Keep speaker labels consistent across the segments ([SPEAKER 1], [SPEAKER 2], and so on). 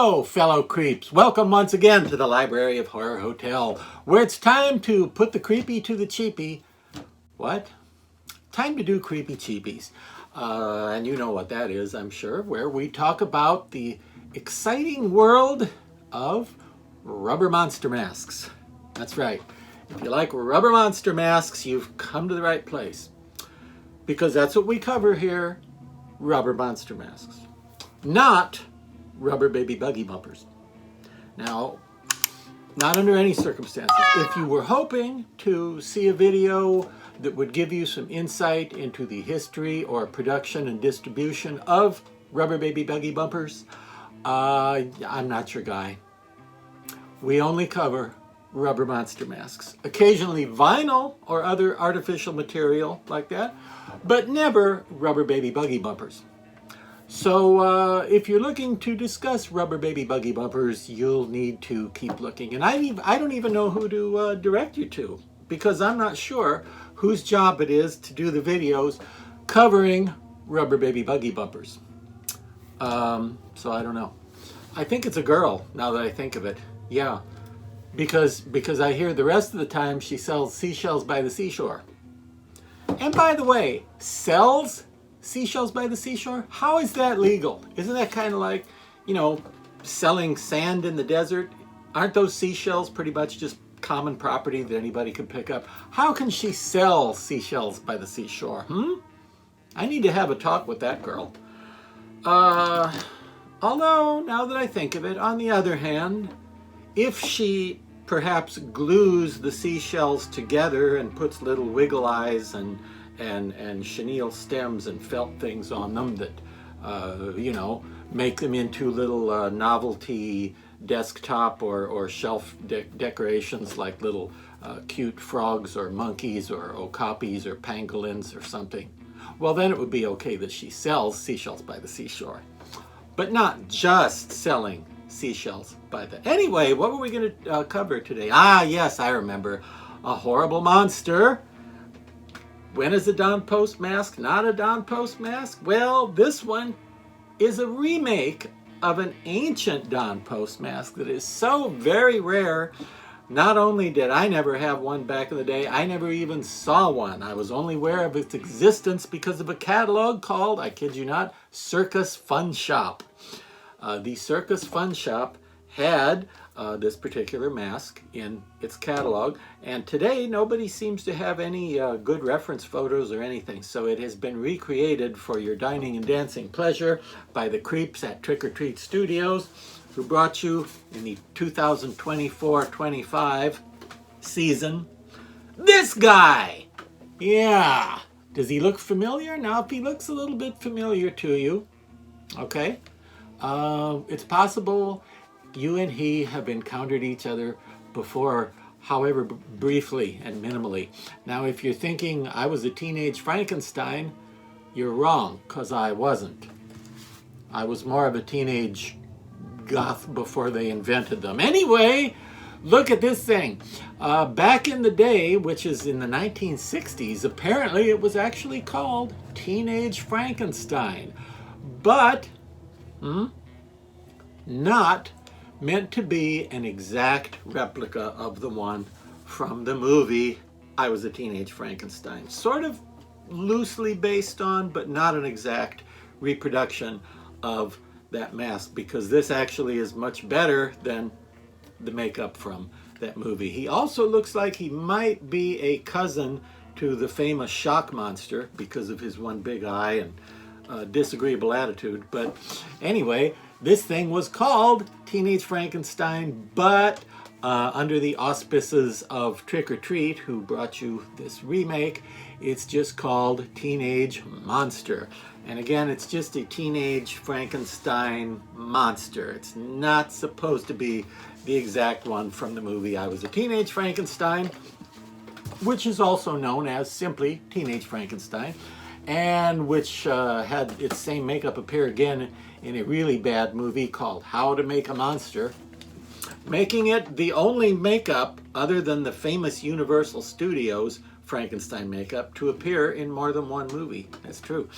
[SPEAKER 1] Hello, fellow creeps. Welcome once again to the Library of Horror Hotel, where it's time to put the creepy to the cheapie. What? Time to do creepy cheapies. And you know what that is, I'm sure, where we talk about the exciting world of rubber monster masks. That's right. If you like rubber monster masks, you've come to the right place. Because that's what we cover here, rubber monster masks. Not rubber baby buggy bumpers. Now, not under any circumstances. If you were hoping to see a video that would give you some insight into the history or production and distribution of rubber baby buggy bumpers, I'm not your guy. We only cover rubber monster masks. Occasionally vinyl or other artificial material like that, but never rubber baby buggy bumpers. So if you're looking to discuss rubber baby buggy bumpers, you'll need to keep looking. And I don't even know who to direct you to, because I'm not sure whose job it is to do the videos covering rubber baby buggy bumpers. So I don't know. I think it's a girl, now that I think of it. Yeah, because I hear the rest of the time she sells seashells by the seashore. And by the way, sells seashells by the seashore? How is that legal? Isn't that kind of like, you know, selling sand in the desert? Aren't those seashells pretty much just common property that anybody could pick up? How can she sell seashells by the seashore? I need to have a talk with that girl. Although, now that I think of it, on the other hand, if she perhaps glues the seashells together and puts little wiggle eyes and chenille stems and felt things on them that, you know, make them into little novelty desktop or shelf decorations like little cute frogs or monkeys or okapis or pangolins or something. Well, then it would be okay that she sells seashells by the seashore. But not just selling seashells by the... Anyway, what were we going to cover today? Ah, yes, I remember. A horrible monster. When is a Don Post mask not a Don Post mask? Well, this one is a remake of an ancient Don Post mask that is so very rare. Not only did I never have one back in the day, I never even saw one. I was only aware of its existence because of a catalog called, I kid you not, Circus Fun Shop. The Circus Fun Shop had this particular mask in its catalog, and today nobody seems to have any good reference photos or anything, so it has been recreated for your dining and dancing pleasure by the creeps at Trick or Treat Studios, who brought you in the 2024-25 season this guy. Yeah, does he look familiar? Now, if he looks a little bit familiar to you, okay, it's possible you and he have encountered each other before, however briefly and minimally. Now, if you're thinking I was a Teenage Frankenstein, you're wrong, because I wasn't. I was more of a teenage goth before they invented them. Anyway, look at this thing. Back in the day, which is in the 1960s, apparently it was actually called Teenage Frankenstein. But, not meant to be an exact replica of the one from the movie I Was a Teenage Frankenstein. Sort of loosely based on, but not an exact reproduction of that mask, because this actually is much better than the makeup from that movie. He also looks like he might be a cousin to the famous shock monster because of his one big eye and disagreeable attitude. But anyway, this thing was called Teenage Frankenstein, but under the auspices of Trick or Treat, who brought you this remake, it's just called Teenage Monster. And again, it's just a Teenage Frankenstein monster. It's not supposed to be the exact one from the movie I Was a Teenage Frankenstein, which is also known as simply Teenage Frankenstein, and which had its same makeup appear again in a really bad movie called How to Make a Monster, making it the only makeup other than the famous Universal Studios Frankenstein makeup to appear in more than one movie. That's true.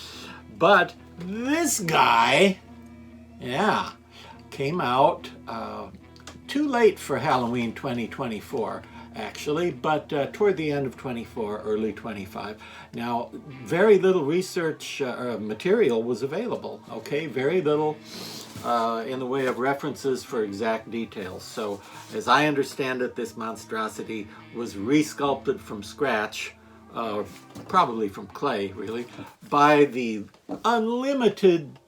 [SPEAKER 1] But this guy, yeah, came out too late for Halloween 2024, actually, but toward the end of 24, early 25. Now, very little research material was available, okay? Very little in the way of references for exact details. So, as I understand it, this monstrosity was resculpted from scratch, probably from clay, really, by the unlimited,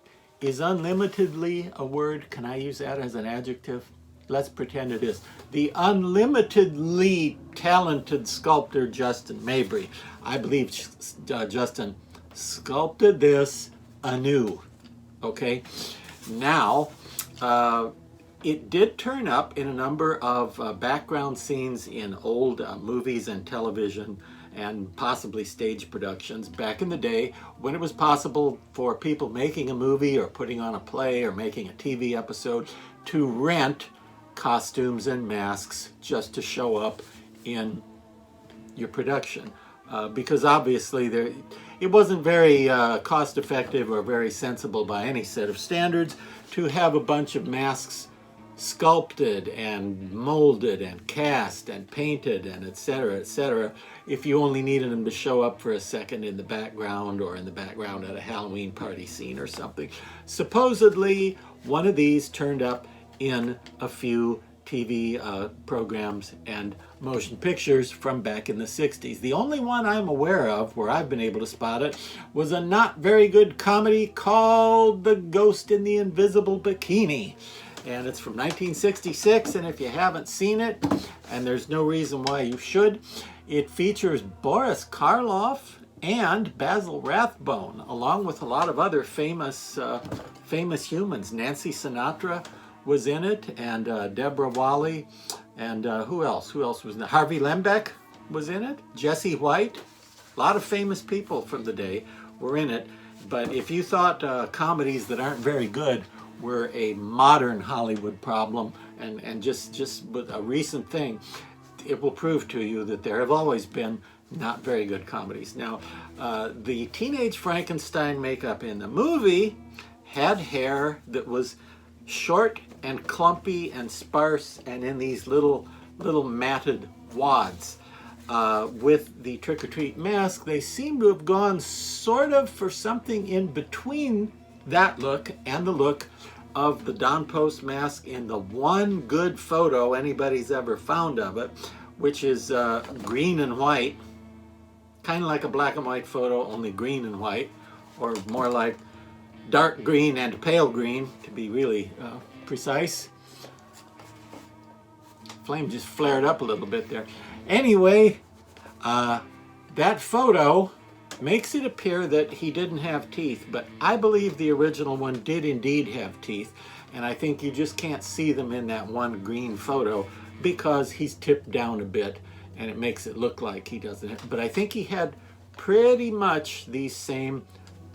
[SPEAKER 1] is unlimitedly a word? Can I use that as an adjective? Let's pretend it is. The unlimitedly talented sculptor Justin Mabry. I believe Justin sculpted this anew. Okay? Now, it did turn up in a number of background scenes in old movies and television and possibly stage productions back in the day when it was possible for people making a movie or putting on a play or making a TV episode to rent costumes and masks just to show up in your production. Because obviously it wasn't very cost effective or very sensible by any set of standards to have a bunch of masks sculpted and molded and cast and painted and etc., if you only needed them to show up for a second in the background or in the background at a Halloween party scene or something. Supposedly, one of these turned up in a few TV programs and motion pictures from back in the 60s. The only one I'm aware of where I've been able to spot it was a not very good comedy called The Ghost in the Invisible Bikini. And it's from 1966, and if you haven't seen it, and there's no reason why you should, it features Boris Karloff and Basil Rathbone, along with a lot of other famous humans. Nancy Sinatra was in it, and Deborah Wally, and who else? Who else was in it? Harvey Lembeck was in it. Jesse White. A lot of famous people from the day were in it. But if you thought comedies that aren't very good were a modern Hollywood problem and just with a recent thing, it will prove to you that there have always been not very good comedies. Now, the Teenage Frankenstein makeup in the movie had hair that was short and clumpy and sparse and in these little matted wads. With the trick-or-treat mask, they seem to have gone sort of for something in between that look and the look of the Don Post mask in the one good photo anybody's ever found of it, which is green and white, kind of like a black and white photo, only green and white, or more like dark green and pale green, to be really precise. Flame just flared up a little bit there. Anyway, that photo makes it appear that he didn't have teeth, but I believe the original one did indeed have teeth, and I think you just can't see them in that one green photo because he's tipped down a bit and it makes it look like he doesn't. But I think he had pretty much these same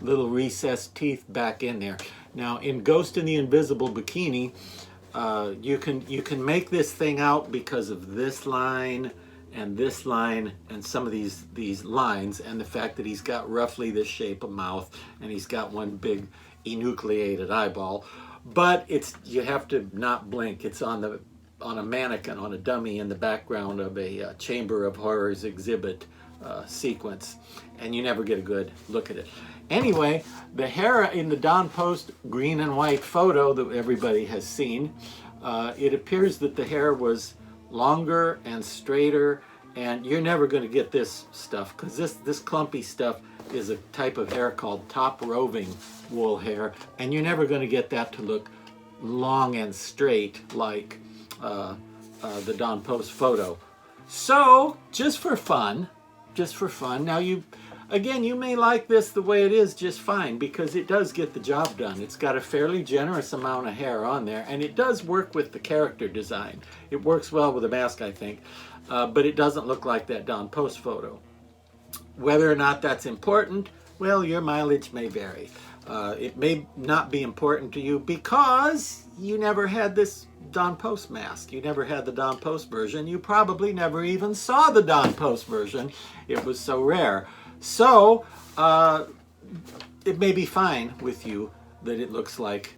[SPEAKER 1] little recessed teeth back in there. Now, in Ghost in the Invisible Bikini, you can make this thing out because of this line and some of these lines, and the fact that he's got roughly this shape of mouth and he's got one big enucleated eyeball. But you have to not blink. It's on a mannequin, on a dummy in the background of a Chamber of Horrors exhibit sequence, and you never get a good look at it. Anyway, the hair in the Don Post green and white photo that everybody has seen, it appears that the hair was longer and straighter, and you're never going to get this stuff because this clumpy stuff is a type of hair called top roving wool hair, and you're never going to get that to look long and straight like the Don Post photo. So just for fun, now you may like this the way it is just fine because it does get the job done. It's got a fairly generous amount of hair on there, and it does work with the character design. It works well with the mask, I think, but it doesn't look like that Don Post photo. Whether or not that's important, well, your mileage may vary. It may not be important to you because you never had this Don Post mask. You never had the Don Post version. You probably never even saw the Don Post version. It was so rare. So, it may be fine with you that it looks like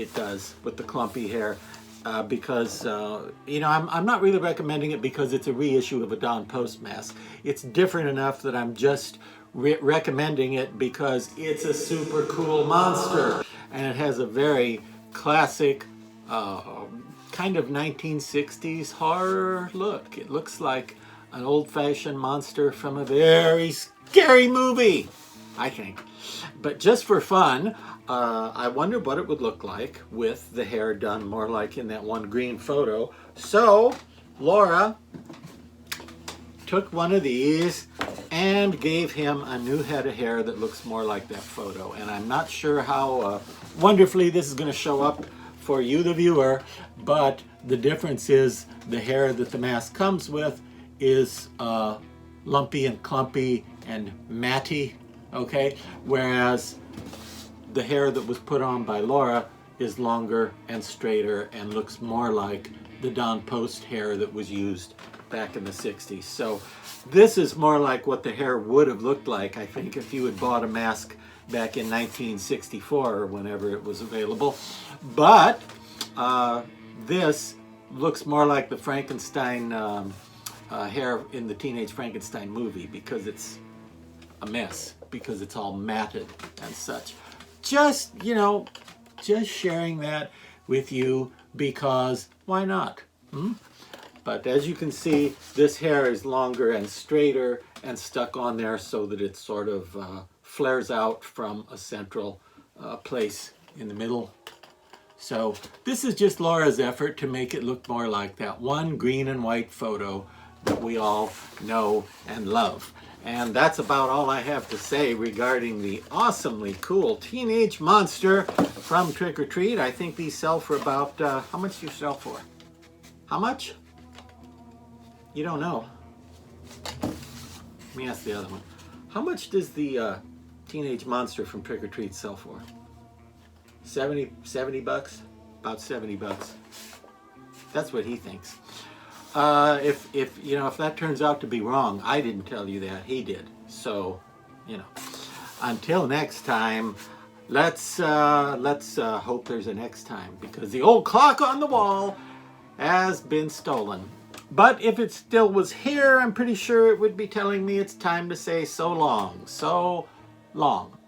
[SPEAKER 1] it does with the clumpy hair. Because, you know, I'm not really recommending it because it's a reissue of a Don Post mask. It's different enough that I'm just recommending it because it's a super cool monster. And it has a very classic, kind of 1960s horror look. It looks like an old-fashioned monster from a very scary movie, I think. But just for fun, I wondered what it would look like with the hair done more like in that one green photo. So Laura took one of these and gave him a new head of hair that looks more like that photo. And I'm not sure how wonderfully this is going to show up for you, the viewer, but the difference is the hair that the mask comes with is lumpy and clumpy and matty, okay? Whereas the hair that was put on by Laura is longer and straighter and looks more like the Don Post hair that was used back in the 60s. So this is more like what the hair would have looked like, I think, if you had bought a mask back in 1964 or whenever it was available. But this looks more like the Frankenstein hair in the Teenage Frankenstein movie because it's a mess, because it's all matted and such. Just, you know, just sharing that with you because why not? But as you can see, this hair is longer and straighter and stuck on there so that it sort of flares out from a central place in the middle. So this is just Laura's effort to make it look more like that one green and white photo that we all know and love. And that's about all I have to say regarding the awesomely cool teenage monster from Trick or Treat. I think these sell for about, how much do you sell for? How much? You don't know. Let me ask the other one. How much does the teenage monster from Trick or Treat sell for? 70 bucks? About 70 bucks. That's what he thinks. If that turns out to be wrong, I didn't tell you that, he did. So, you know, until next time, let's hope there's a next time, because the old clock on the wall has been stolen. But if it still was here, I'm pretty sure it would be telling me it's time to say so long. So long.